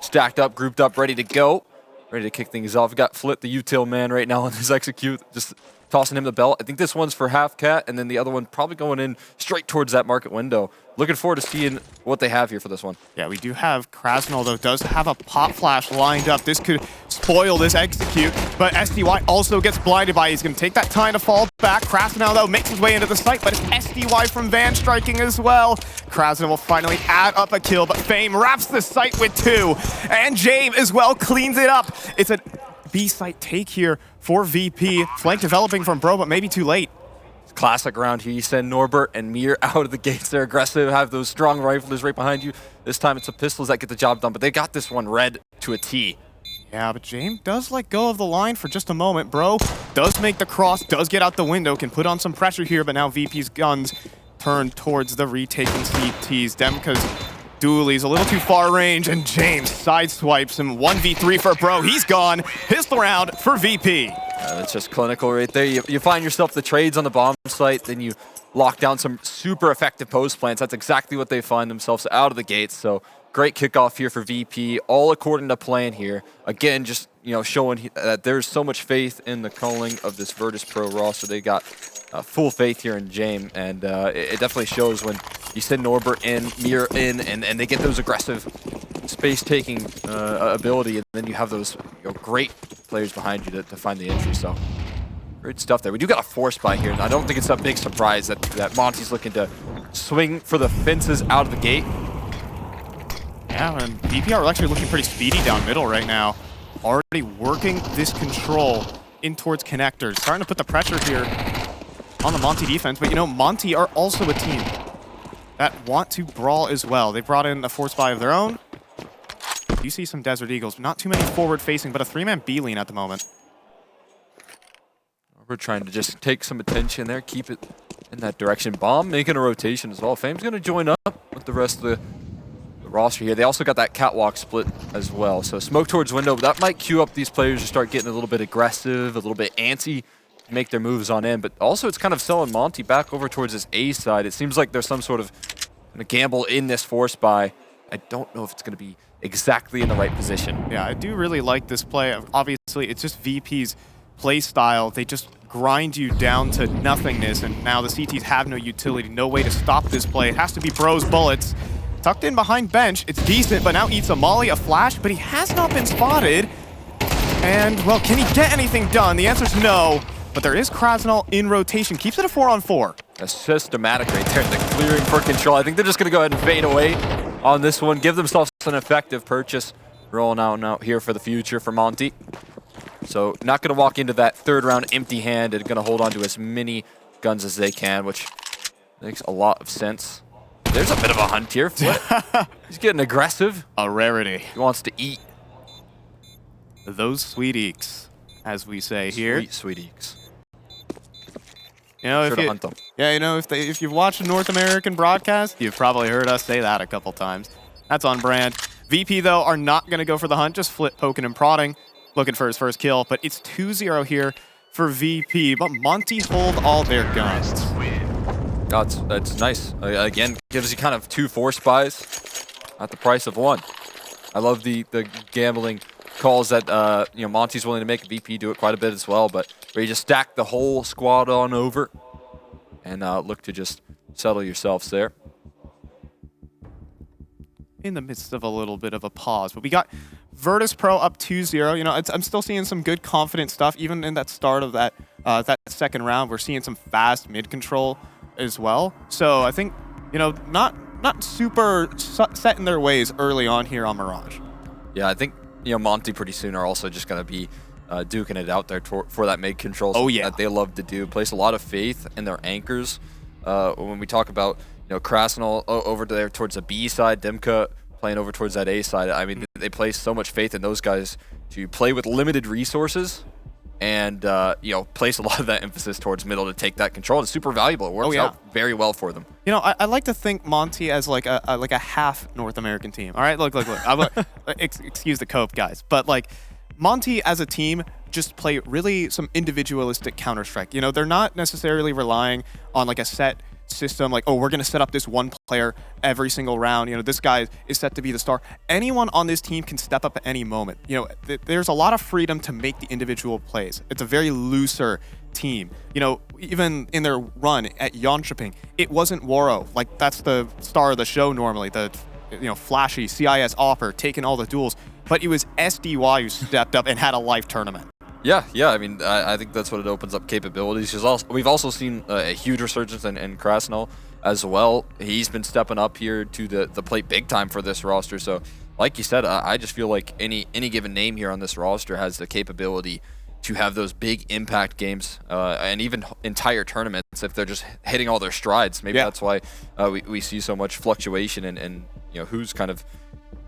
stacked up, grouped up, ready to go. Ready to kick things off. We got Flit, the util man right now on his execute, just tossing him the belt. I think this one's for half cat, and then the other one probably going in straight towards that market window. Looking forward to seeing what they have here for this one. Yeah, we do have Krasnal, though, does have a pop flash lined up. This could spoil this execute, but SDY also gets blinded by it. He's going to take that time to fall back. Krasnal, though, makes his way into the site, but it's SDY from Van striking as well. Krasnal will finally add up a kill, but Fame wraps the site with 2, and Jame as well cleans it up. It's a B-site take here for VP. Flank developing from Bro, but maybe too late. Classic round here. You send Norbert and Mir out of the gates. They're aggressive, have those strong riflers right behind you. This time it's the pistols that get the job done, but they got this one red to a T. Yeah, but Jame does let go of the line for just a moment. Bro does make the cross, does get out the window, can put on some pressure here, but now VP's guns turn towards the retaking CTs. Demka's dualies a little too far range, and James sideswipes him. 1v3 for Bro. He's gone. Pistol round for VP. That's just clinical right there. You find yourself the trades on the bomb site, then you lock down some super effective post plants. That's exactly what they find themselves out of the gates. So great kickoff here for VP, all according to plan here. Again, just showing that there's so much faith in the culling of this Virtus.pro roster. They got full faith here in Jame, and it definitely shows when you send Norbert in, Mir in, and they get those aggressive space-taking ability, and then you have those great players behind you to find the entry. So great stuff there. We do got a force buy here, and I don't think it's a big surprise that Monte's looking to swing for the fences out of the gate. Yeah, and VP are actually looking pretty speedy down middle right now. Already working this control in towards connectors. Starting to put the pressure here on the Monte defense, but Monte are also a team that want to brawl as well. They brought in a force buy of their own. You see some Desert Eagles, not too many forward-facing, but a 3-man B-lean at the moment. We're trying to just take some attention there, keep it in that direction. Bomb making a rotation as well. Fame's going to join up with the rest of the roster here. They also got that catwalk split as well. So smoke towards window, but that might cue up these players to start getting a little bit aggressive, a little bit antsy, to make their moves on in. But also it's kind of selling Monte back over towards this A side. It seems like there's some sort of gamble in this force buy. I don't know if it's going to be exactly in the right position. Yeah, I do really like this play. Obviously, it's just VP's play style. They just grind you down to nothingness, and now the CTs have no utility, no way to stop this play. It has to be Bro's bullets. Tucked in behind bench, it's decent, but now eats a molly, a flash, but he has not been spotted. And, well, can he get anything done? The answer's no, but there is Krasnal in rotation. Keeps it a 4-on-4. A systematic right there, the clearing for control. I think they're just going to go ahead and fade away on this one, give themselves an effective purchase. Rolling out here for the future for Monte. So not going to walk into that third round empty-handed, going to hold on to as many guns as they can, which makes a lot of sense. There's a bit of a hunt here. He's getting aggressive. A rarity. He wants to eat. Those sweet eeks, as we say here. Sweet eeks. If you hunt them. Yeah, if you've watched a North American broadcast, you've probably heard us say that a couple times. That's on brand. VP, though, are not going to go for the hunt, just Flit poking and prodding, looking for his first kill. But it's 2-0 here for VP, but Monte hold all their guns. That's nice. Again, gives you kind of 2 force buys at the price of 1. I love the gambling calls that Monte's willing to make. VP do it quite a bit as well, but where you just stack the whole squad on over and look to just settle yourselves there. In the midst of a little bit of a pause, but we got Virtus.pro up 2-0. I'm still seeing some good confident stuff, even in that start of that second round. We're seeing some fast mid control as well. So I think not super set in their ways early on here on Mirage. Yeah, I think Monte pretty soon are also just going to be duking it out there for that mid control. Oh yeah, that they love to do. Place a lot of faith in their anchors. When we talk about Krasnal over there towards the B side, Demka playing over towards that A side. I mean, they place so much faith in those guys to play with limited resources and place a lot of that emphasis towards middle to take that control. It's super valuable. It works out very well for them. I like to think Monte as like a half North American team. All right, look. Excuse the cope, guys, but like Monte as a team just play really some individualistic Counter-Strike. They're not necessarily relying on like a set system, like, oh, we're going to set up this one player every single round. You know, this guy is set to be the star. Anyone on this team can step up at any moment. You know, there's a lot of freedom to make the individual plays. It's a very looser team. You know, even in their run at Jönköping, it wasn't Waro. Like, that's the star of the show normally, the, you know, flashy CIS offer, taking all the duels. But it was SDY who stepped up and had a live tournament. Yeah. I mean, I think that's what it opens up capabilities. We've also seen a huge resurgence in Krasnell as well. He's been stepping up here to the plate big time for this roster. So, like you said, I just feel like any given name here on this roster has the capability to have those big impact games and even entire tournaments if they're just hitting all their strides. Maybe that's why we see so much fluctuation and you know, who's kind of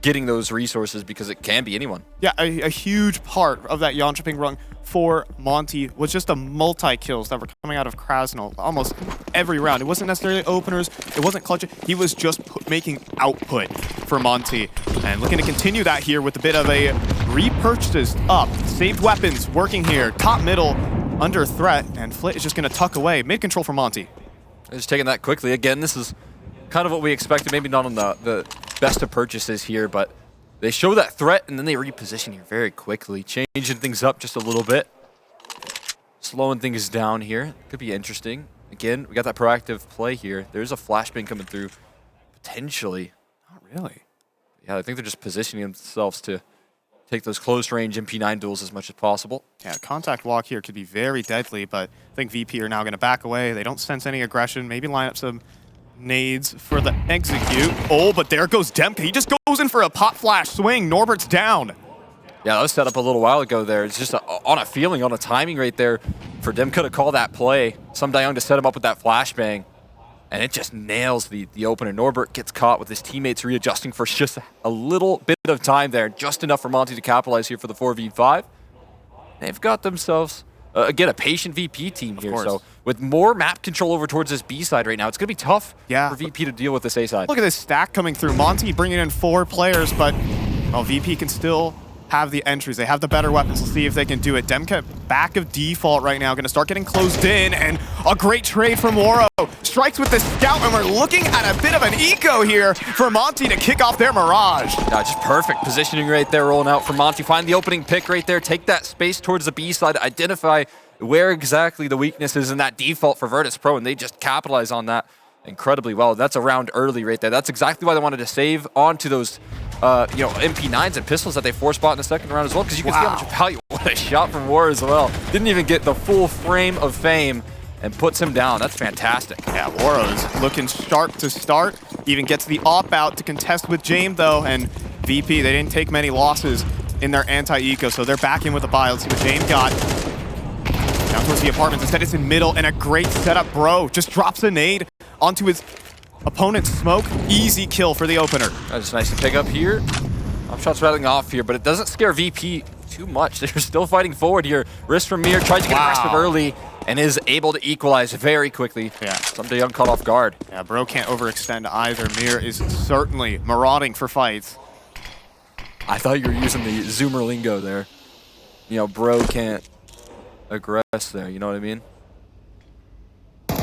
getting those resources, because it can be anyone. Yeah, a huge part of that Jönköping run for Monte was just the multi-kills that were coming out of Krasnell almost every round. It wasn't necessarily openers, it wasn't clutch, he was just making output for Monte. And looking to continue that here with a bit of a repurchased up, saved weapons working here, top middle under threat, and Flit is just going to tuck away. Mid-control for Monte. Just taking that quickly. Again, this is kind of what we expected, maybe not on the best of purchases here, but they show that threat and then they reposition here very quickly, changing things up just a little bit, slowing things down here. Could be interesting. Again, we got that proactive play here. There's a flashbang coming through, potentially. Not really. Yeah, I think they're just positioning themselves to take those close range MP9 duels as much as possible. Yeah, contact walk here could be very deadly, but I think VP are now going to back away. They don't sense any aggression. Maybe line up some nades for the execute. Oh, but there goes Demka. He just goes in for a pop flash swing. Norbert's down. Yeah, that was set up a little while ago there. It's just on a feeling, on a timing right there for Demka to call that play. Some Dayoung to set him up with that flashbang, and it just nails the opener. Norbert gets caught with his teammates readjusting for just a little bit of time there, just enough for Monte to capitalize here for the 4v5. They've got themselves, again, a patient VP team here. So with more map control over towards this B side right now, it's going to be tough for VP to deal with this A side. Look at this stack coming through. Monte bringing in 4 players, but VP can still have the entries. They have the better weapons. We'll see if they can do it. Demka back of default right now, going to start getting closed in, and a great trade from Waro. Strikes with the scout, and we're looking at a bit of an eco here for Monte to kick off their Mirage. Yeah, just perfect positioning right there, rolling out for Monte. Find the opening pick right there, take that space towards the B side, identify where exactly the weakness is in that default for Virtus.pro, and they just capitalize on that incredibly well. That's a round early right there. That's exactly why they wanted to save onto those you know, MP9s and pistols that they force bought in the second round as well, because you can see how much value. What a shot from War as well. Didn't even get the full frame of fame and puts him down. That's fantastic. Yeah, Waro's looking sharp to start. Even gets the op out to contest with Jame though, and VP, they didn't take many losses in their anti-eco, so they're back in with a buy. Let's see what Jame got. Down towards the apartments. Instead, it's in middle, and a great setup. Bro just drops a nade onto his opponent's smoke. Easy kill for the opener. That's nice to pick up here. Top shots rattling off here, but it doesn't scare VP too much. They're still fighting forward here. Risk from Mir, tries to get aggressive early, and is able to equalize very quickly. Yeah. Some Dayoung caught off guard. Yeah, Bro can't overextend either. Mir is certainly marauding for fights. I thought you were using the Zoomer lingo there. You know, Bro can't aggress there, you know what I mean?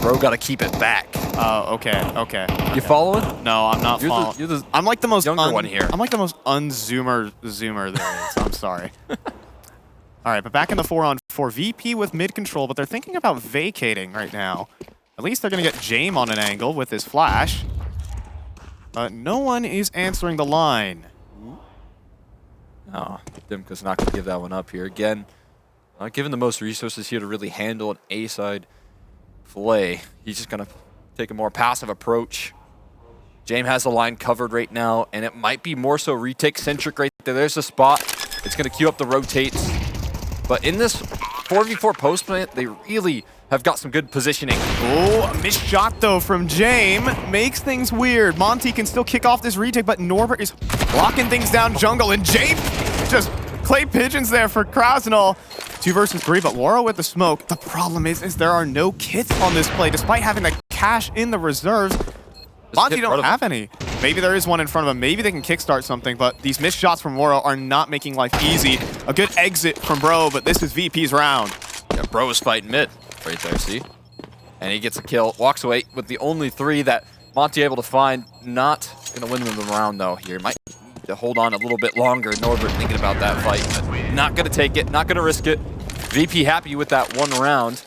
Bro got to keep it back. Oh, okay. You following? No, I'm not following. You're the I'm like the most younger one here. I'm like the most unzoomer there is. I'm sorry. All right, but back in the 4-on-4, VP with mid control, but they're thinking about vacating right now. At least they're going to get Jame on an angle with his flash. But no one is answering the line. Oh, Dimka's not going to give that one up here. Again, not given the most resources here to really handle an A-side play. He's just going to take a more passive approach. Jame has the line covered right now, and it might be more so retake-centric right there. There's the spot. It's going to queue up the rotates. But in this 4v4 post plant, they really have got some good positioning. Oh, a missed shot though from Jame. Makes things weird. Monte can still kick off this retake, but Norbert is locking things down jungle, and Jame just clay pigeons there for Krasnell. 2 versus 3, but Waro with the smoke. The problem is there are no kits on this play, despite having the cash in the reserves. Monte don't have any. Maybe there is one in front of him. Maybe they can kickstart something, but these missed shots from Waro are not making life easy. A good exit from Bro, but this is VP's round. Yeah, Bro is fighting mid right there, see? And he gets a kill, walks away with the only 3 that Monte able to find. Not going to win them the round, though, here. Might need to hold on a little bit longer. Norbert thinking about that fight, but not going to take it, not going to risk it. VP happy with that 1 round.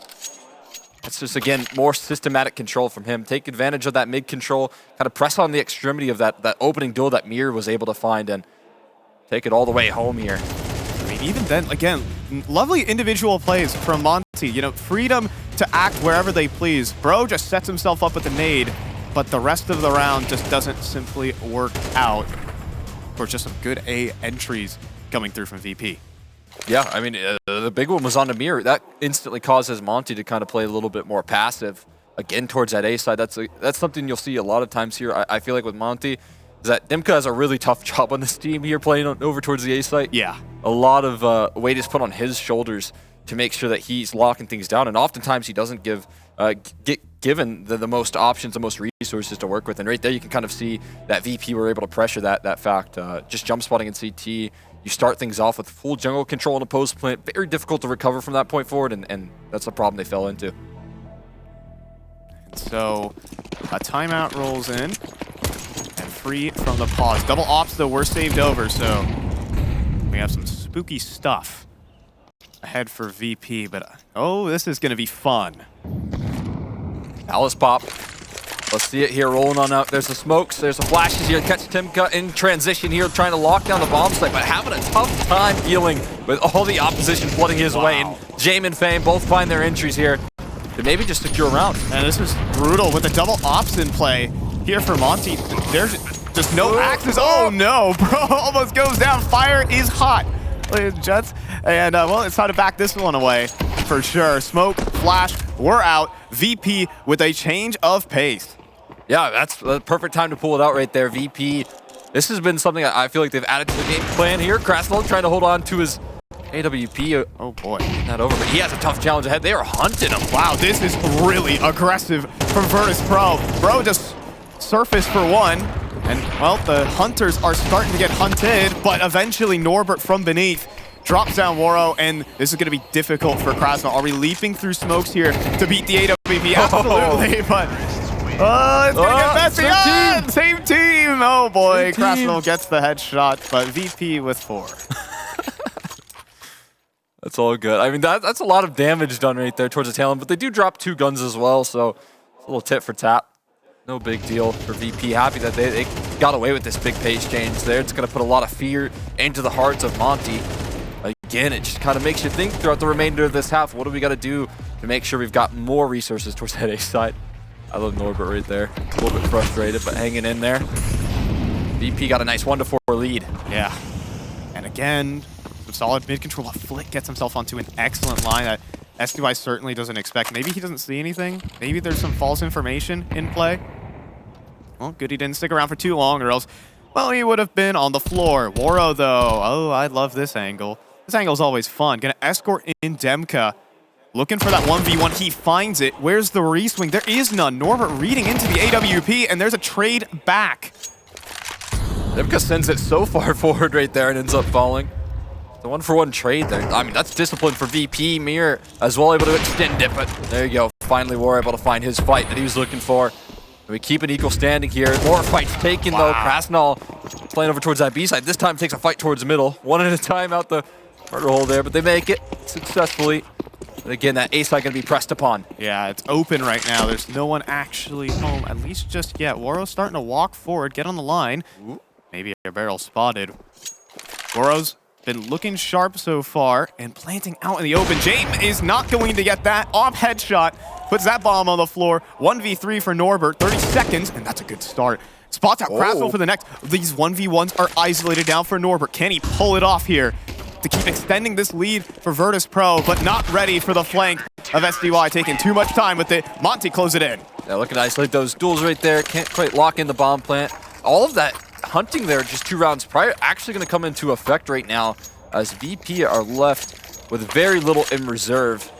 It's just, again, more systematic control from him. Take advantage of that mid control, kind of press on the extremity of that opening duel that Mir was able to find, and take it all the way home here. I mean, even then, again, lovely individual plays from Monte. You know, freedom to act wherever they please. Bro just sets himself up with a nade, but the rest of the round just doesn't simply work out. Of course, just some good A entries coming through from VP. Yeah, I mean, the big one was on the Mir. That instantly causes Monte to kind of play a little bit more passive, again, towards that A side. That's something you'll see a lot of times here. I feel like with Monte, is that Dimka has a really tough job on this team here, playing over towards the A site. Yeah. A lot of weight is put on his shoulders to make sure that he's locking things down, and oftentimes he doesn't get given the most options, the most resources to work with. And right there, you can kind of see that VP were able to pressure that fact. Just jump spotting in CT, you start things off with full jungle control in a post plant. Very difficult to recover from that point forward, and that's the problem they fell into. And so a timeout rolls in, and free from the pause. Double ops, though, were saved over, so we have some spooky stuff ahead for VP, but oh, this is going to be fun. Alice pop. Let's see it here rolling on out. There's the smokes, there's the flashes here. Catch Timka in transition here, trying to lock down the bomb site, but having a tough time dealing with all the opposition flooding his way. And Jame and Fame both find their entries here to maybe just secure a round. And this is brutal with the double ops in play here for Monte. There's just no axes. Oh no, bro, almost goes down. Fire is hot. Jets. And well, it's time to back this one away for sure. Smoke, flash, we're out. VP with a change of pace. Yeah, that's the perfect time to pull it out right there. VP, this has been something I feel like they've added to the game plan here. Krasnov trying to hold on to his AWP. Oh boy. Not over, but he has a tough challenge ahead. They are hunting him. Wow, this is really aggressive from Virtus.pro. Bro just surfaced for 1. And, well, the hunters are starting to get hunted, but eventually Norbert from beneath drops down Waro, and this is going to be difficult for Krasnov. Are we leaping through smokes here to beat the AWP? Absolutely, but it's going to get messy. Same team. Oh, boy. Krasnov gets the headshot, but VP with 4. That's all good. I mean, that's a lot of damage done right there towards the tail end, but they do drop 2 guns as well, so it's a little tit for tat. No big deal for VP. Happy that they got away with this big pace change there. It's going to put a lot of fear into the hearts of Monte. Again, it just kind of makes you think throughout the remainder of this half, what do we got to do to make sure we've got more resources towards that A side? I love Norbert right there. A little bit frustrated, but hanging in there. VP got a nice 1-4 lead. Yeah. And again, some solid mid control. Flick gets himself onto an excellent line that SDY certainly doesn't expect. Maybe he doesn't see anything. Maybe there's some false information in play. Well, good he didn't stick around for too long, or else, well, he would have been on the floor. Waro, though, oh, I love this angle. This angle's always fun. Gonna escort in Demka. Looking for that 1v1. He finds it. Where's the re-swing? There is none. Norbert reading into the AWP, and there's a trade back. Demka sends it so far forward right there and ends up falling. The 1-for-1 trade there. I mean, that's discipline for VP. Mir as well able to extend it, but there you go. Finally, we're able to find his fight that he was looking for. We keep an equal standing here. More fights taken, though. Krasnov playing over towards that B side. This time takes a fight towards the middle. One at a time out the murder hole there, but they make it successfully. And again, that A side going to be pressed upon. Yeah, it's open right now. There's no one actually home, at least just yet. Waro's starting to walk forward, get on the line. Ooh. Maybe a barrel spotted. Waro's been looking sharp so far and planting out in the open. Jame is not going to get that. Off headshot. Puts that bomb on the floor. 1v3 for Norbert. 30 seconds, and that's a good start. Spots out Krasnov for the next. These 1v1s are isolated down for Norbert. Can he pull it off here to keep extending this lead for Virtus.pro, but not ready for the flank of SDY, taking too much time with it. Monte close it in. Yeah, looking to isolate those duels right there. Can't quite lock in the bomb plant. All of that hunting there just 2 rounds prior actually going to come into effect right now as VP are left with very little in reserve.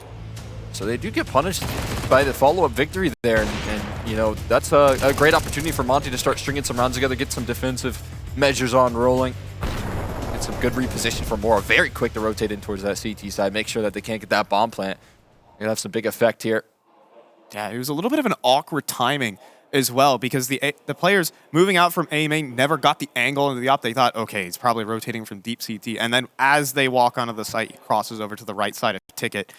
So they do get punished by the follow-up victory there, and you know, that's a great opportunity for Monte to start stringing some rounds together, get some defensive measures on rolling, get some good reposition for Mora. Very quick to rotate in towards that CT side, make sure that they can't get that bomb plant. They're gonna have some big effect here. Yeah, it was a little bit of an awkward timing as well because the players moving out from A main never got the angle into the op. They thought, okay, he's probably rotating from deep CT. And then as they walk onto the site, he crosses over to the right side of Ticket.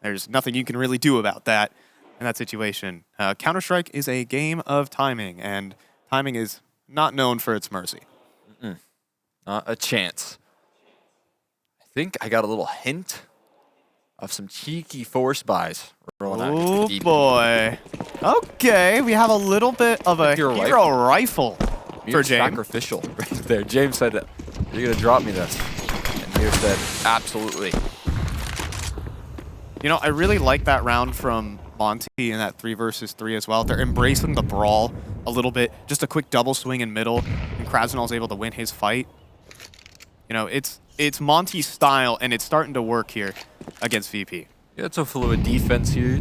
There's nothing you can really do about that in that situation. Counter-Strike is a game of timing, and timing is not known for its mercy. Not a chance. I think I got a little hint of some cheeky force buys. Oh boy. Okay, we have a little bit of a hero rifle for Jame. Sacrificial right there. James said, you're going to drop me this. And Mir said, absolutely. You know, I really like that round from Monte in that 3 versus 3 as well. They're embracing the brawl a little bit. Just a quick double swing in middle, and Krasnal's able to win his fight. You know, it's Monte's style, and it's starting to work here against VP. Yeah, it's a fluid defense here.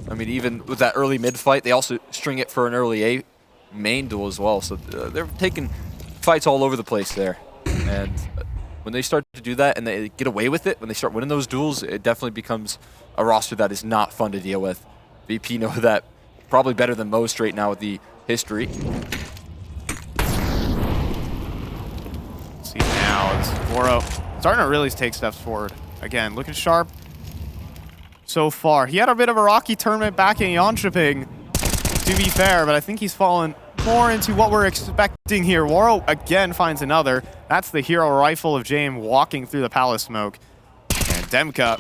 I mean, even with that early mid fight, they also string it for an early A main duel as well. So they're taking fights all over the place there. And when they start to do that and they get away with it, when they start winning those duels, it definitely becomes a roster that is not fun to deal with. VP know that probably better than most right now with the history. See now, it's 4-0. Starting to really take steps forward. Again, looking sharp so far. He had a bit of a rocky tournament back in Jönköping, to be fair, but I think he's fallen more into what we're expecting here. Waro again finds another. That's the hero rifle of Jame walking through the palace smoke. And Demka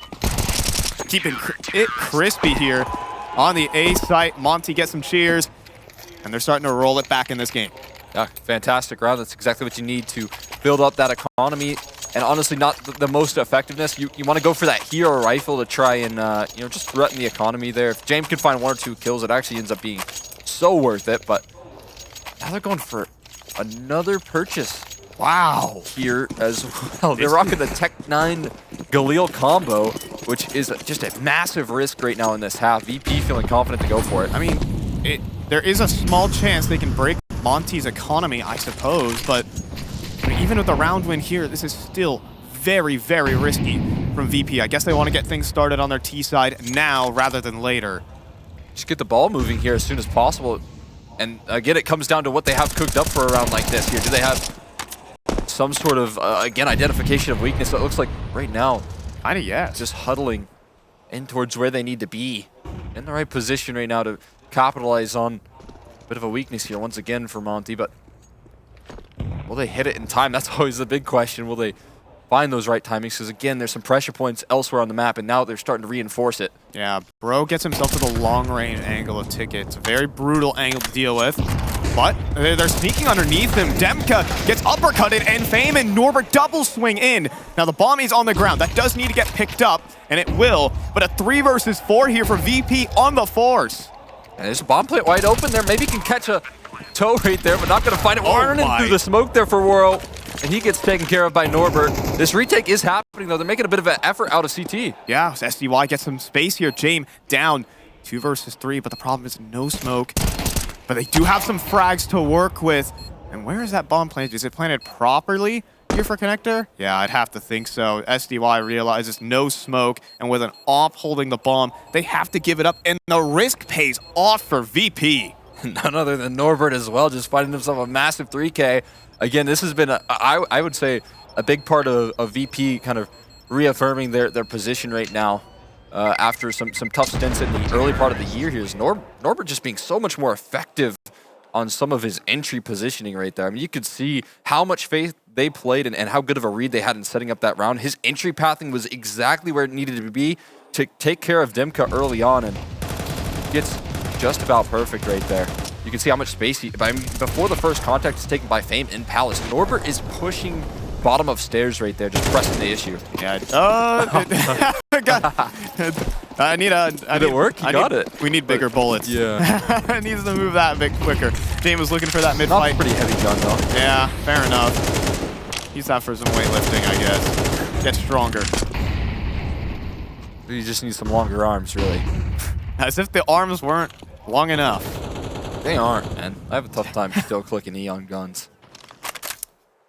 keeping it crispy here on the A site. Monte gets some cheers, and they're starting to roll it back in this game. Yeah, fantastic round. That's exactly what you need to build up that economy. And honestly, not the most effectiveness. You want to go for that hero rifle to try and you know, just threaten the economy there. If James can find 1 or 2 kills, it actually ends up being so worth it. But now they're going for another purchase. Wow, here as well. They're rocking the Tech 9 Galil combo, which is just a massive risk right now in this half. VP feeling confident to go for it. I mean, there is a small chance they can break Monte's economy, I suppose, but I mean, even with the round win here, this is still very, very risky from VP. I guess they want to get things started on their T side now rather than later. Just get the ball moving here as soon as possible. And again, it comes down to what they have cooked up for a round like this here. Do they have some sort of, again, identification of weakness? It looks like right now, Kinda, yeah. just huddling in towards where they need to be. In the right position right now to capitalize on a bit of a weakness here once again for Monte, but will they hit it in time? That's always the big question. Will they find those right timings? Because again, there's some pressure points elsewhere on the map, and now they're starting to reinforce it. Yeah, Bro gets himself to the long-range angle of Ticket. It's a very brutal angle to deal with, but they're sneaking underneath him. Demka gets uppercutted, and Fame and Norbert double swing in. Now the bomb is on the ground. That does need to get picked up, and it will, but a 3 versus 4 here for VP on the force. And there's a bomb plate wide open there. Maybe can catch a toe right there, but not going to find it. Warning through the smoke there for Waro, and he gets taken care of by Norbert. This retake is happening, though. They're making a bit of an effort out of CT. Yeah, so SDY gets some space here. Jame down 2 versus 3, but the problem is no smoke. But they do have some frags to work with. And where is that bomb planted? Is it planted properly here for Connector? Yeah, I'd have to think so. SDY realizes no smoke, and with an AWP holding the bomb, they have to give it up, and the risk pays off for VP. None other than Norbert as well, just finding himself a massive 3K. Again, this has been, I would say, a big part of VP kind of reaffirming their position right now after some tough stints in the early part of the year here. Is Norbert just being so much more effective on some of his entry positioning right there. I mean, you could see how much faith they played and how good of a read they had in setting up that round. His entry pathing was exactly where it needed to be to take care of Demka early on, and gets just about perfect right there. You can see how much space I mean, before the first contact is taken by Fame in Palace, Norbert is pushing bottom of stairs right there, just pressing the issue. Yeah. I need Did it work? You got it. We need bigger bullets. Yeah. It needs to move that a bit quicker. Jame was looking for that mid-fight. Not pretty heavy gun, though. Yeah, fair enough. Use that for some weightlifting, I guess. Get stronger. You just need some longer arms, really. As if the arms weren't long enough. They aren't, man. I have a tough time still clicking E on guns.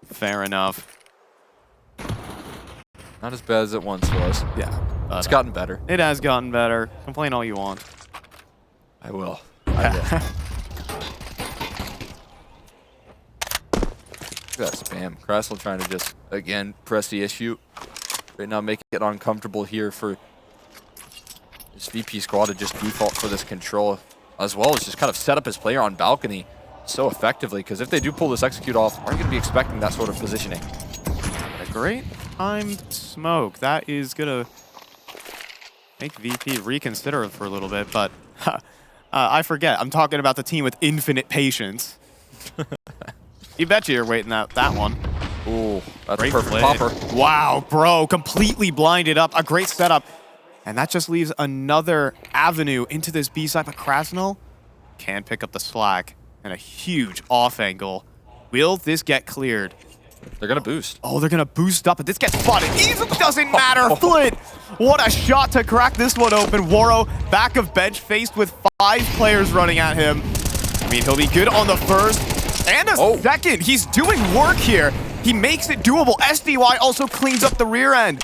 Fair enough. Not as bad as it once was. Yeah. It's gotten better. It has gotten better. Complain all you want. I will. I will. Look at that spam. Krasnal trying to just, again, press the issue. Right now, making it uncomfortable here for this VP squad to just default for this control, as well as just kind of set up his player on balcony so effectively, because if they do pull this execute off, aren't going to be expecting that sort of positioning. A great timed smoke. That is going to make VP reconsider for a little bit, but I forget. I'm talking about the team with infinite patience. You betcha you're waiting that one. Ooh, that's Great a perfect play. popper. Wow, bro, completely blinded up. A great setup. And that just leaves another avenue into this B side, but Krasnal can pick up the slack and a huge off angle. Will this get cleared? They're going to boost. Oh, they're going to boost up, but this gets spotted. Easily doesn't matter. Flit, what a shot to crack this one open. Waro, back of bench, faced with 5 players running at him. I mean, he'll be good on the first and a second. He's doing work here. He makes it doable. SDY also cleans up the rear end.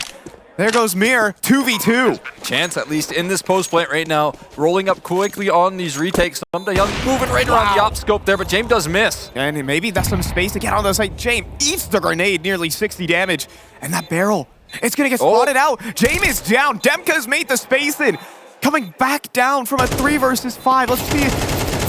There goes Mir, 2v2. Chance, at least in this post plant right now, rolling up quickly on these retakes. Something moving right around the op scope there, but Jame does miss. And maybe that's some space to get on the site. Jame eats the grenade, nearly 60 damage. And that barrel, it's going to get spotted out. Jame is down. Demka's made the space in. Coming back down from a 3 versus 5. Let's see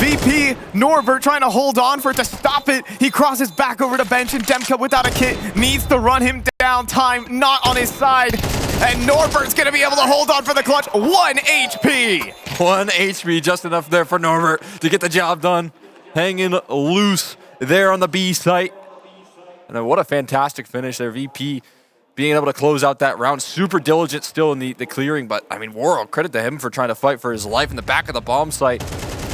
VP, Norbert trying to hold on for it to stop it. He crosses back over to bench, and Demka without a kit needs to run him down. Time not on his side. And Norbert's going to be able to hold on for the clutch. 1 HP. 1 HP, just enough there for Norbert to get the job done. Hanging loose there on the B site. And what a fantastic finish there. VP being able to close out that round. Super diligent still in the clearing. But, I mean, Waro, credit to him for trying to fight for his life in the back of the bomb site.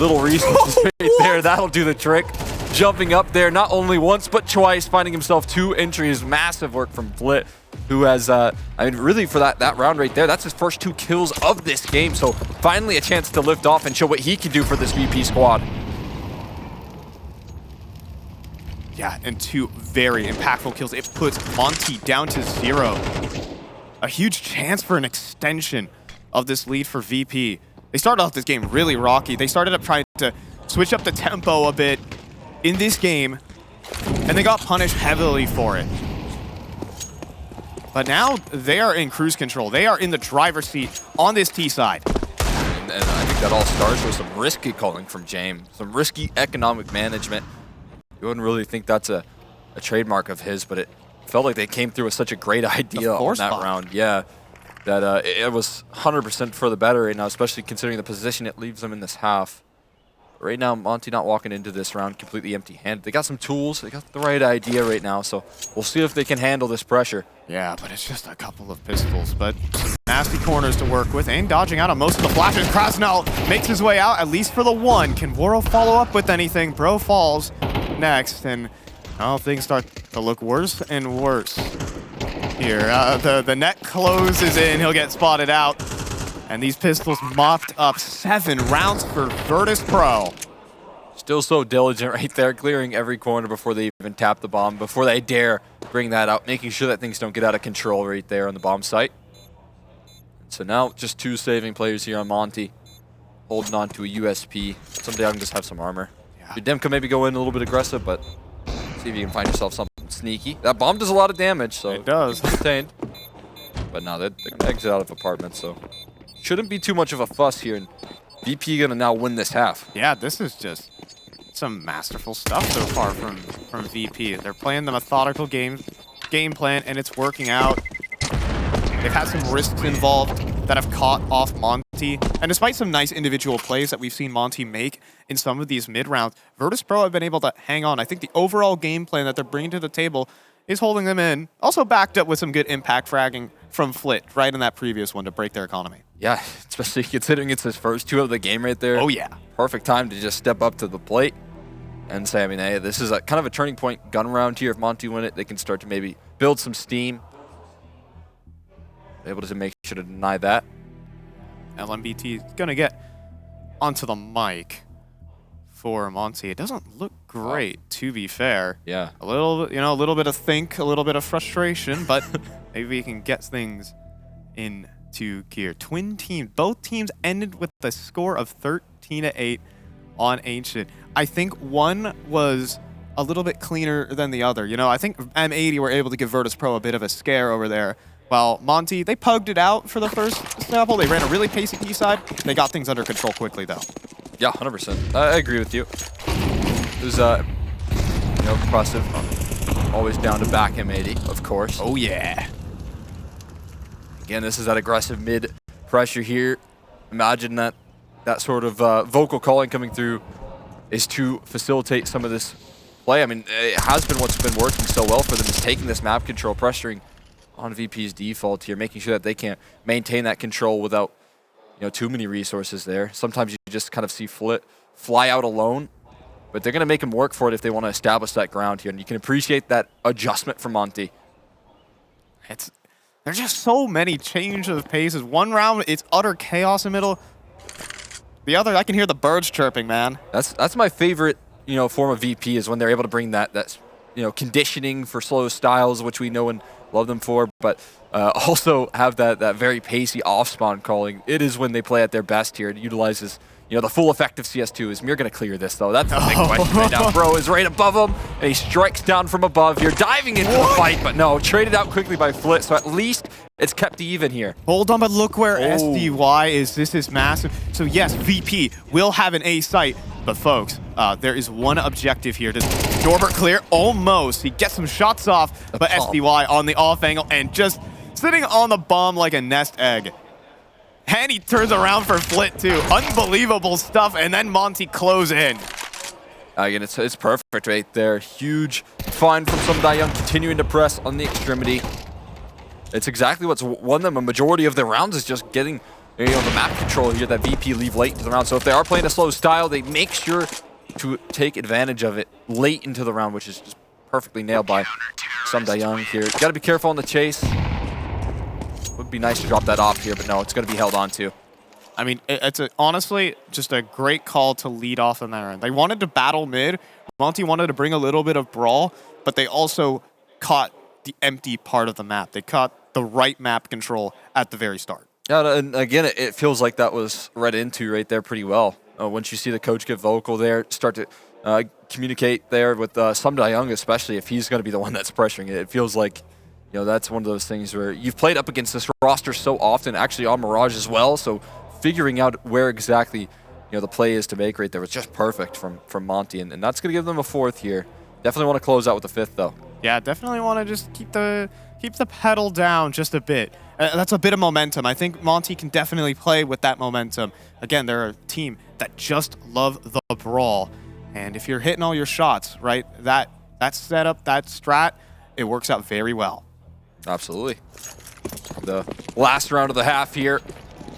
Little resources right there. That'll do the trick. Jumping up there not only once, but twice, finding himself 2 entries. Massive work from Flit, who has, I mean, really for that round right there, that's his first 2 kills of this game. So finally a chance to lift off and show what he can do for this VP squad. Yeah, and 2 very impactful kills. It puts Monte down to 0. A huge chance for an extension of this lead for VP. They started off this game really rocky. They started up trying to switch up the tempo a bit in this game, and they got punished heavily for it. But now they are in cruise control. They are in the driver's seat on this T side. And I think that all starts with some risky calling from Jame, some risky economic management. You wouldn't really think that's a trademark of his, but it felt like they came through with such a great idea on that round. Yeah, that it was 100% for the better right now, especially considering the position it leaves them in this half. Right now, Monte not walking into this round completely empty-handed. They got some tools. They got the right idea right now, so we'll see if they can handle this pressure. Yeah, but it's just a couple of pistols, but nasty corners to work with, and dodging out on most of the flashes. Krasnal makes his way out, at least for the 1. Can Waro follow up with anything? Bro falls next, and now things start to look worse and worse here. The net closes in. He'll get spotted out. And these pistols mopped up 7 rounds for Virtus.pro. Still so diligent right there, clearing every corner before they even tap the bomb, before they dare bring that out, making sure that things don't get out of control right there on the bomb site. So now just 2 saving players here on Monte, holding on to a USP. Someday I can just have some armor. Yeah. Demka maybe go in a little bit aggressive, but see if you can find yourself something sneaky. That bomb does a lot of damage, so it does. Contained. But now they're going to exit out of apartments, so shouldn't be too much of a fuss here. And VP going to now win this half. Yeah, this is just some masterful stuff so far from VP. They're playing the methodical game plan, and it's working out. They've had some risks involved that have caught off Monte. And despite some nice individual plays that we've seen Monte make in some of these mid-rounds, Virtus.pro have been able to hang on. I think the overall game plan that they're bringing to the table is holding them in. Also backed up with some good impact fragging from Flit right in that previous one to break their economy. Yeah, especially considering it's his first 2 of the game right there. Oh, yeah. Perfect time to just step up to the plate and say, I mean, hey, this is a kind of a turning point gun round here. If Monte win it, they can start to maybe build some steam. Able to make sure to deny that. LMBT is going to get onto the mic for Monte. It doesn't look great, to be fair. Yeah. A little bit of think, a little bit of frustration, but maybe we can get things in to gear. Twin teams, both teams ended with a score of 13-8 on Ancient. I think one was a little bit cleaner than the other. You know, I think M80 were able to give Virtus.pro a bit of a scare over there. While Monte, they pugged it out for the first sample. They ran a really pacey P-side. They got things under control quickly, though. Yeah, 100%. I agree with you. It was, impressive. Always down to back M80, of course. Oh, yeah. Again, this is that aggressive mid pressure here. Imagine that sort of vocal calling coming through is to facilitate some of this play. I mean, it has been what's been working so well for them is taking this map control, pressuring on VP's default here, making sure that they can't maintain that control without, too many resources there. Sometimes you just kind of see Flit fly out alone, but they're going to make him work for it if they want to establish that ground here. And you can appreciate that adjustment from Monte. There's just so many change of paces. One round, it's utter chaos in the middle. The other, I can hear the birds chirping, man. That's my favorite, form of VP is when they're able to bring that conditioning for slow styles, which we know and love them for, but also have that very pacey off-spawn calling. It is when they play at their best here. It utilizes, the full effect of CS2. Is Mir going to clear this, though? That's the big question right now. Bro is right above him, and he strikes down from above here, diving into the fight, but no, traded out quickly by Flit, so at least it's kept even here. Hold on, but look where SDY is. This is massive. So yes, VP will have an A site, but folks, there is one objective here. Does Norbert clear? Almost. He gets some shots off, but SDY on the off angle and just sitting on the bomb like a nest egg. And he turns around for Flit too. Unbelievable stuff, and then Monte close in. Again, it's perfect right there. Huge find from some Young, continuing to press on the extremity. It's exactly what's won them a majority of their rounds is just getting the map control here that VP leave late into the round. So if they are playing a slow style, they make sure to take advantage of it late into the round, which is just perfectly nailed by some Young here. You got to be careful on the chase. Would be nice to drop that off here, but no, it's going to be held on to. I mean, it's honestly just a great call to lead off on their end. They wanted to battle mid. Monte wanted to bring a little bit of brawl, but they also caught the empty part of the map. They caught the right map control at the very start. Yeah, and again, it feels like that was read into right there pretty well. Once you see the coach get vocal there, start to communicate there with some Young, especially if he's going to be the one that's pressuring it. It feels like that's one of those things where you've played up against this roster so often, actually on Mirage as well, so figuring out where exactly the play is to make right there was just perfect from Monte, and that's going to give them a fourth here. Definitely want to close out with the fifth, though. Yeah, definitely want to just keep the pedal down just a bit. That's a bit of momentum. I think Monte can definitely play with that momentum. Again, they're a team that just love the brawl, and if you're hitting all your shots, right, that setup, that strat, it works out very well. Absolutely. The last round of the half here,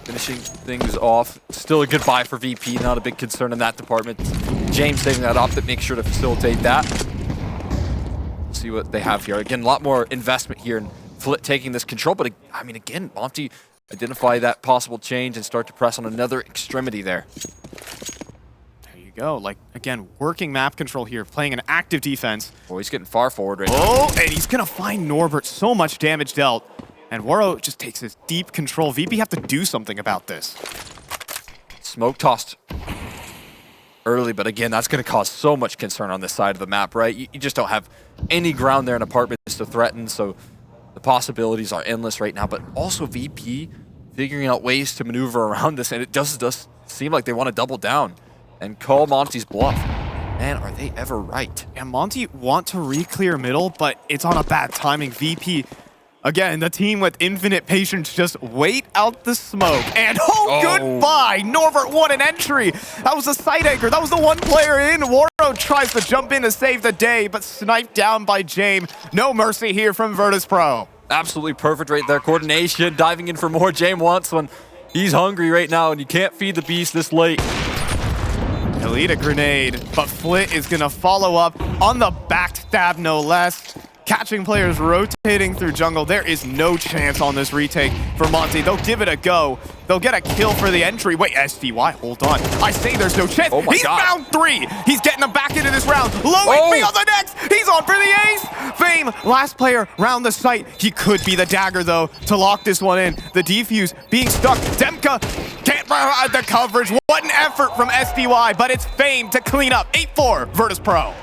finishing things off. Still a good buy for VP, not a big concern in that department. Jame saving that up to make sure to facilitate that. See what they have here. Again, a lot more investment here in Flit taking this control, but I mean, again, Monte identify that possible change and start to press on another extremity there. Go. Like, again, working map control here, playing an active defense. Oh, he's getting far forward right now. Oh, and he's going to find Norbert. So much damage dealt. And Waro just takes his deep control. VP have to do something about this. Smoke tossed early, but again, that's going to cause so much concern on this side of the map, right? You just don't have any ground there in apartments to threaten, so the possibilities are endless right now. But also VP figuring out ways to maneuver around this, and it just does seem like they want to double down and call Monte's bluff. Man, are they ever right? And Monte want to re-clear middle, but it's on a bad timing. VP, again, the team with infinite patience, just wait out the smoke. And goodbye! Norbert won an entry! That was a side anchor, that was the one player in. Waro tries to jump in to save the day, but sniped down by Jame. No mercy here from Virtus.pro. Absolutely perfect right there. Coordination, diving in for more. Jame wants one. He's hungry right now, and you can't feed the beast this late. He'll eat a grenade, but Flit is going to follow up on the backstab, no less. Catching players rotating through jungle. There is no chance on this retake for Monte. They'll give it a go. They'll get a kill for the entry. Wait, SDY, hold on. I say there's no chance. Oh my He's God. found 3. He's getting them back into this round. Low HP on the next. He's on for the ace. Fame, last player round the site. He could be the dagger, though, to lock this one in. The defuse being stuck. Demka can't provide the coverage. What an effort from SDY, but it's Fame to clean up. 8-4, Virtus.pro.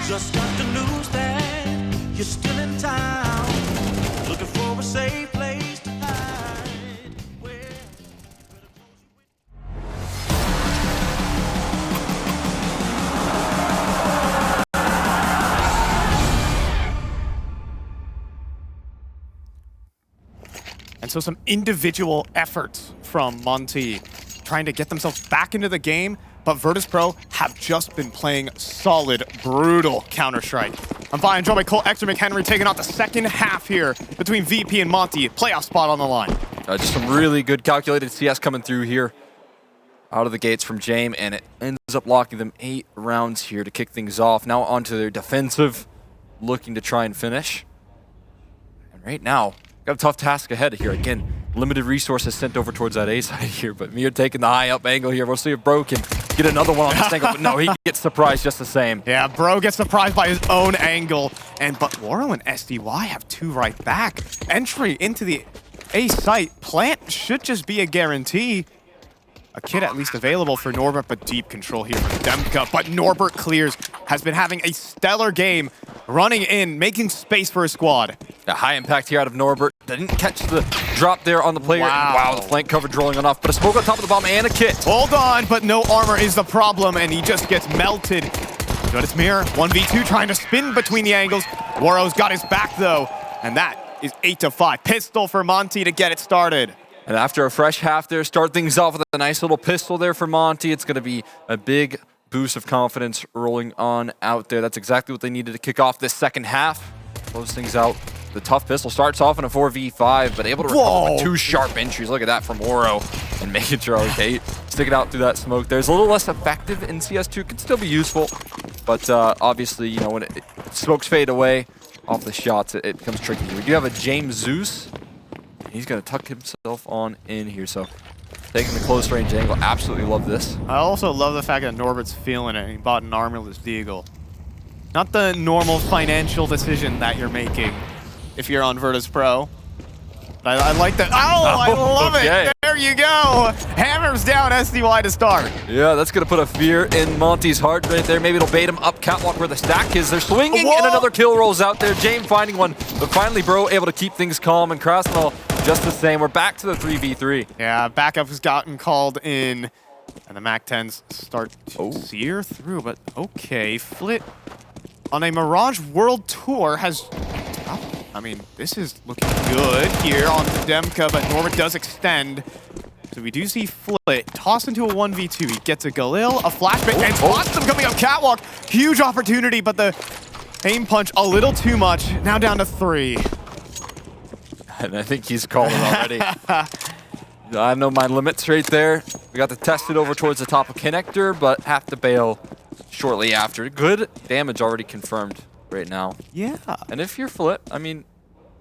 Just got the news that you're still in town, looking for a safe place to hide. And so some individual efforts from Monte trying to get themselves back into the game, but Virtus.pro have just been playing solid, brutal Counter-Strike. I'm fine, enjoy by Cole, Extra McHenry taking out the second half here between VP and Monte. Playoff spot on the line. Just some really good calculated CS coming through here out of the gates from Jame, and it ends up locking them 8 rounds here to kick things off. Now onto their defensive, looking to try and finish. And right now, got a tough task ahead here. Again, limited resources sent over towards that A side here, but Mir taking the high up angle here. We'll see if Bro can get another one on this angle, but no, he gets surprised just the same. Yeah, Bro gets surprised by his own angle, but Waro and SDY have 2 right back. Entry into the A site. Plant should just be a guarantee. A kid at least available for Norbert, but deep control here for Demka. But Norbert clears, has been having a stellar game, running in, making space for his squad. A high impact here out of Norbert. Didn't catch the drop there on the player. Wow. The flank coverage rolling on off, but a smoke on top of the bomb and a kit. Hold on, but no armor is the problem, and he just gets melted. But it's Mir, 1v2, trying to spin between the angles. Waro's got his back, though, and that is 8-5. Pistol for Monte to get it started. And after a fresh half there, start things off with a nice little pistol there for Monte. It's going to be a big boost of confidence rolling on out there. That's exactly what they needed to kick off this second half. Close things out. The tough pistol starts off in a 4v5, but able to recover with 2 sharp entries. Look at that from Oro. And making sure, okay, stick it out through that smoke. There's a little less effective in CS2. Can still be useful. But obviously, you know, when smokes fade away off the shots, it becomes tricky. We do have a Jame Zeus. He's going to tuck himself on in here. So taking the close range angle. Absolutely love this. I also love the fact that Norbert's feeling it. He bought an armorless Deagle. Not the normal financial decision that you're making if you're on Virtus.pro. But I like that. Oh, I love it. There you go. Hammers down SDY to start. Yeah, that's going to put a fear in Monte's heart right there. Maybe it'll bait him up catwalk where the stack is. They're swinging, and another kill rolls out there. Jame finding one, but finally Bro able to keep things calm, and Krasnal just the same. We're back to the 3v3. Yeah, backup has gotten called in, and the MAC-10s start to sear through, but okay. Flit on a Mirage World Tour has... I mean, this is looking good here on Demka, but Norbert does extend. So we do see Flit toss into a 1v2. He gets a Galil, a flashbang, and spots them coming up catwalk. Huge opportunity, but the aim punch a little too much. Now down to 3. And I think he's called it already. I know my limits right there. We got to test it over towards the top of connector, but have to bail shortly after. Good damage already confirmed right now. Yeah. And if you're Flit, I mean,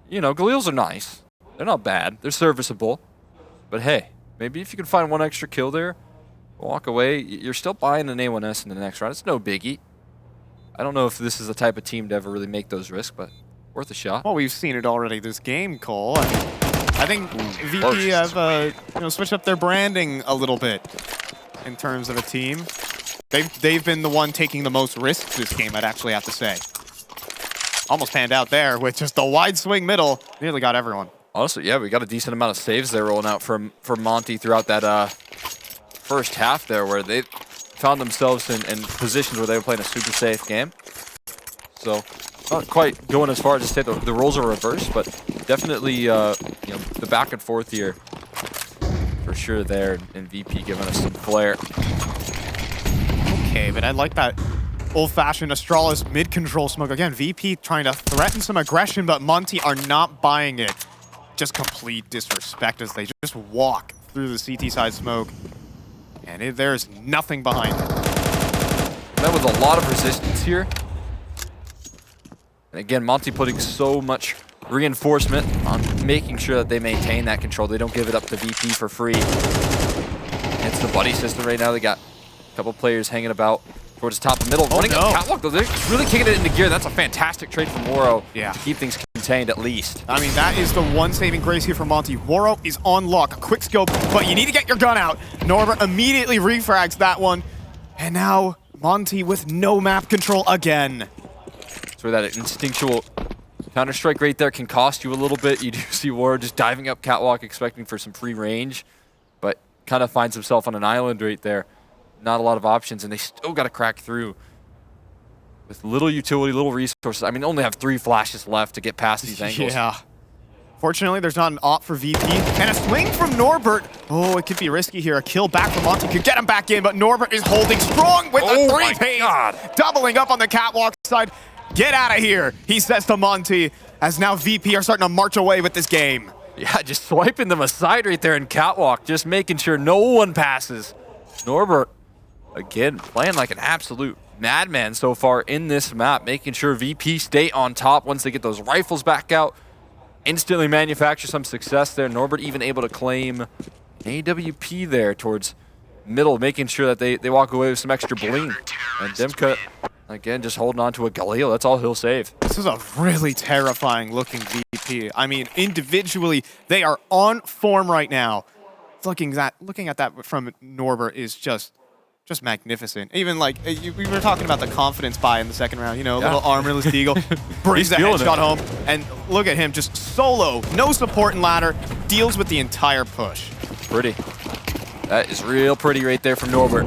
you know, Galils are nice. They're not bad. They're serviceable. But hey, maybe if you can find 1 extra kill there, walk away, you're still buying an A1S in the next round. It's no biggie. I don't know if this is the type of team to ever really make those risks, but worth a shot. Well, we've seen it already this game, Cole. I think VP have switched up their branding a little bit in terms of a team. They've been the one taking the most risks this game, I'd actually have to say. Almost panned out there with just a wide swing middle. Nearly got everyone. Honestly, yeah, we got a decent amount of saves there rolling out from Monte throughout that first half there, where they found themselves in positions where they were playing a super safe game. So not quite going as far as to say the roles are reversed, but definitely you know, the back and forth here for sure there, and VP giving us some flair. Okay, but I like that old-fashioned Astralis mid-control smoke. Again, VP trying to threaten some aggression, but Monte are not buying it. Just complete disrespect as they just walk through the CT side smoke. And there's nothing behind it. That was a lot of resistance here. And again, Monte putting so much reinforcement on making sure that they maintain that control. They don't give it up to VP for free. It's the buddy system right now. They got a couple players hanging about towards the top and middle. Running up catwalk, though. They're really kicking it into gear. That's a fantastic trade from Woro to keep things contained at least. I mean, that is the one saving grace here for Monte. Woro is on lock. A quick scope, but you need to get your gun out. Norbert immediately refrags that one. And now Monte with no map control again. That's where that instinctual counter-strike right there can cost you a little bit. You do see Woro just diving up catwalk, expecting for some free range, but kind of finds himself on an island right there. Not a lot of options, and they still got to crack through with little utility, little resources. I mean, only have 3 flashes left to get past these angles. Yeah. Fortunately, there's not an op for VP. And a swing from Norbert. Oh, it could be risky here. A kill back from Monte could get him back in, but Norbert is holding strong with a 3-pace. Doubling up on the catwalk side. Get out of here, he says to Monte, as now VP are starting to march away with this game. Yeah, just swiping them aside right there in catwalk, just making sure no one passes. Norbert, again, playing like an absolute madman so far in this map, making sure VP stay on top once they get those rifles back out. Instantly manufacture some success there. Norbert even able to claim AWP there towards middle, making sure that they walk away with some extra bling. And Demka, again, just holding on to a Galil. That's all he'll save. This is a really terrifying looking VP. I mean, individually, they are on form right now. Looking at that from Norbert is just magnificent. Even like, we were talking about the confidence buy in the second round, you know, a little armorless Deagle, brings the headshot home, and look at him, just solo, no support and ladder, deals with the entire push. Pretty. That is real pretty right there from Norbert.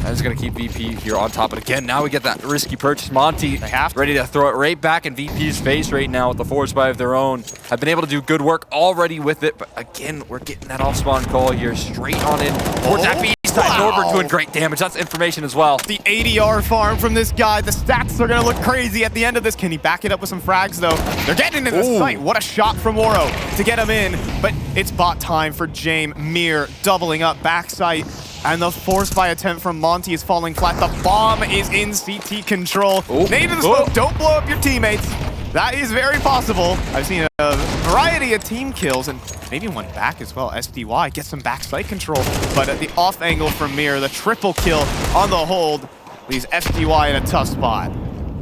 As is going to keep VP here on top. But again, now we get that risky purchase. Monte ready to throw it right back in VP's face right now with the force buy of their own. Have been able to do good work already with it. But again, we're getting that off-spawn call here straight on in towards that B side. Norbert doing great damage. That's information as well. The ADR farm from this guy. The stats are going to look crazy at the end of this. Can he back it up with some frags, though? They're getting into the site. What a shot from Oro to get him in. But it's bot time for Jame. Mir doubling up backside. And the force buy attempt from Monte is falling flat. The bomb is in CT control. Nade to the smoke. Don't blow up your teammates. That is very possible. I've seen a variety of team kills and maybe one back as well. SDY gets some backside control. But at the off angle from Mir, the triple kill on the hold leaves SDY in a tough spot.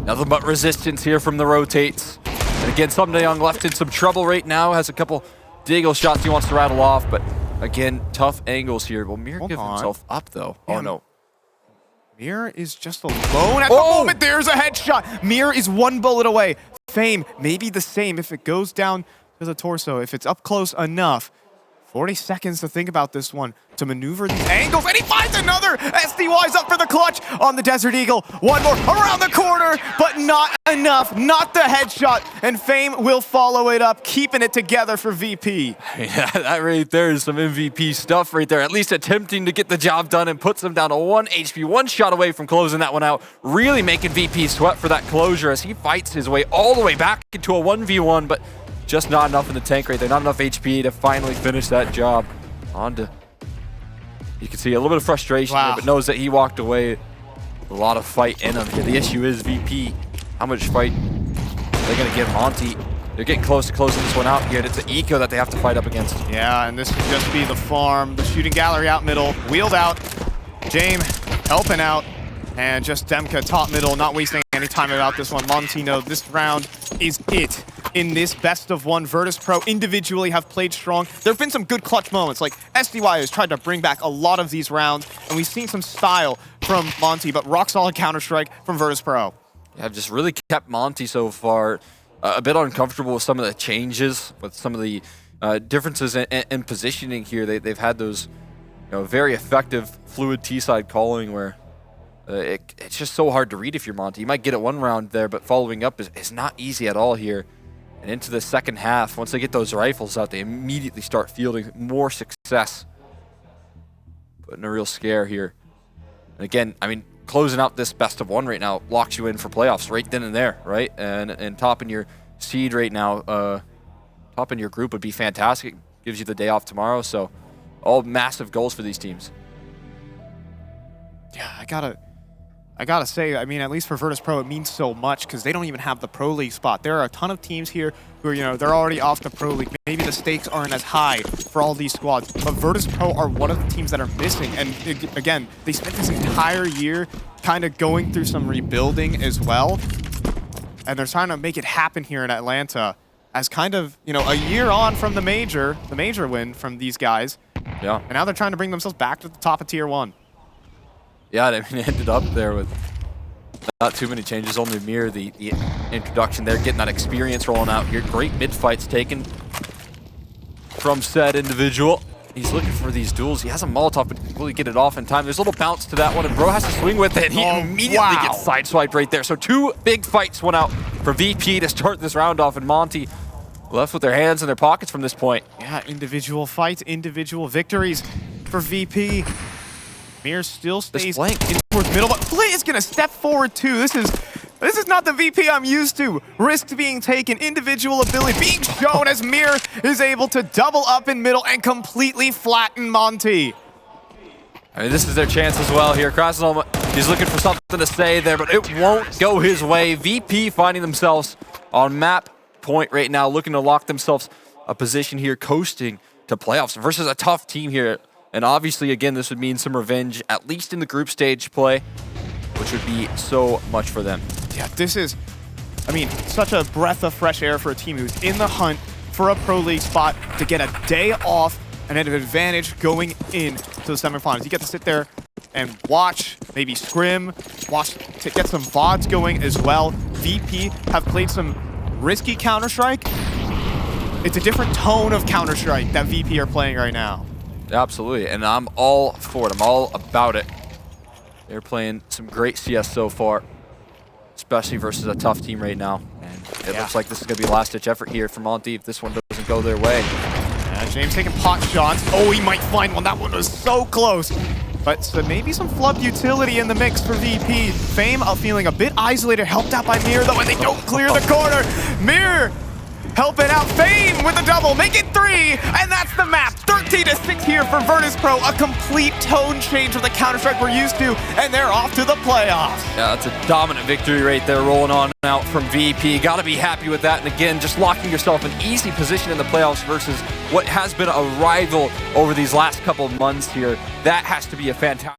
Nothing but resistance here from the rotates. And again, Young left in some trouble right now. Has a couple Deagle shots he wants to rattle off, but again, tough angles here. Will Mir give himself up, though? Oh, no. Mir is just alone at the moment. There's a headshot. Mir is one bullet away. Fame, maybe the same if it goes down to the torso. If it's up close enough. 40 seconds to think about this one, to maneuver these angles, and he finds another! SDY's up for the clutch on the Desert Eagle. One more around the corner, but not enough. Not the headshot, and Fame will follow it up, keeping it together for VP. Yeah, that right there is some MVP stuff right there. At least attempting to get the job done and puts them down to 1 HP, one shot away from closing that one out. Really making VP sweat for that closure as he fights his way all the way back into a 1v1, but just not enough in the tank right there. Not enough HP to finally finish that job. On to, you can see a little bit of frustration here, but knows that he walked away. A lot of fight in him here. The issue is VP. How much fight are they going to give Monte? They're getting close to closing this one out here. It's the eco that they have to fight up against. Yeah, and this could just be the farm. The shooting gallery out middle. Wheeled out. Jame helping out. And just Demka top middle, not wasting any time about this one. Montino, this round is it. In this best of one, Virtus.pro individually have played strong. There have been some good clutch moments, like SDY has tried to bring back a lot of these rounds, and we've seen some style from Monte, but rock solid Counter-Strike from Virtus.pro. Yeah, I've just really kept Monte so far a bit uncomfortable with some of the changes, with some of the differences in positioning here. They've had those very effective fluid T-side calling where it's just so hard to read if you're Monte. You might get it one round there, but following up is not easy at all here. And into the second half, once they get those rifles out, they immediately start fielding more success. Putting a real scare here. And again, I mean, closing out this best of one right now locks you in for playoffs right then and there, right? And topping your seed right now, topping your group would be fantastic. Gives you the day off tomorrow, so all massive goals for these teams. Yeah, I gotta say, I mean, at least for Virtus.pro, it means so much because they don't even have the Pro League spot. There are a ton of teams here who are, they're already off the Pro League. Maybe the stakes aren't as high for all these squads, but Virtus.pro are one of the teams that are missing. And again, they spent this entire year kind of going through some rebuilding as well. And they're trying to make it happen here in Atlanta as kind of, a year on from the major win from these guys. Yeah. And now they're trying to bring themselves back to the top of Tier 1. Yeah, I mean, it ended up there with not too many changes. Only Mir, the introduction there, getting that experience rolling out here. Great mid-fights taken from said individual. He's looking for these duels. He has a Molotov, but will he get it off in time? There's a little bounce to that one, and Bro has to swing with it. He immediately gets sideswiped right there. So 2 big fights went out for VP to start this round off, and Monte left with their hands in their pockets from this point. Yeah, individual fights, individual victories for VP. Mir still stays in towards middle, but Play is gonna step forward too. This is not the VP I'm used to. Risks being taken, individual ability being shown as Mir is able to double up in middle and completely flatten Monte. I mean, this is their chance as well here. Krasnov, he's looking for something to say there, but it won't go his way. VP finding themselves on map point right now, looking to lock themselves a position here, coasting to playoffs versus a tough team here. And obviously, again, this would mean some revenge, at least in the group stage play, which would be so much for them. Yeah, this is, I mean, such a breath of fresh air for a team who's in the hunt for a Pro League spot to get a day off and an advantage going into the semifinals. You get to sit there and watch, maybe scrim, watch to get some VODs going as well. VP have played some risky Counter-Strike. It's a different tone of Counter-Strike that VP are playing right now. Absolutely, and I'm all for it. I'm all about it. They're playing some great CS so far, especially versus a tough team right now. And it looks like this is going to be a last-ditch effort here for Monte if this one doesn't go their way. James taking pot shots. Oh, he might find one. That one was so close. But maybe some flubbed utility in the mix for VP. Fame feeling a bit isolated, helped out by Mirror though, and they don't clear the corner. Mirror helping out Fame with a double, make it 3, and that's the map. 13-6 here for Virtus.pro, a complete tone change from the Counter-Strike we're used to, and they're off to the playoffs. Yeah, that's a dominant victory right there, rolling on out from VP. Got to be happy with that, and again, just locking yourself in easy position in the playoffs versus what has been a rival over these last couple of months here. That has to be a fantastic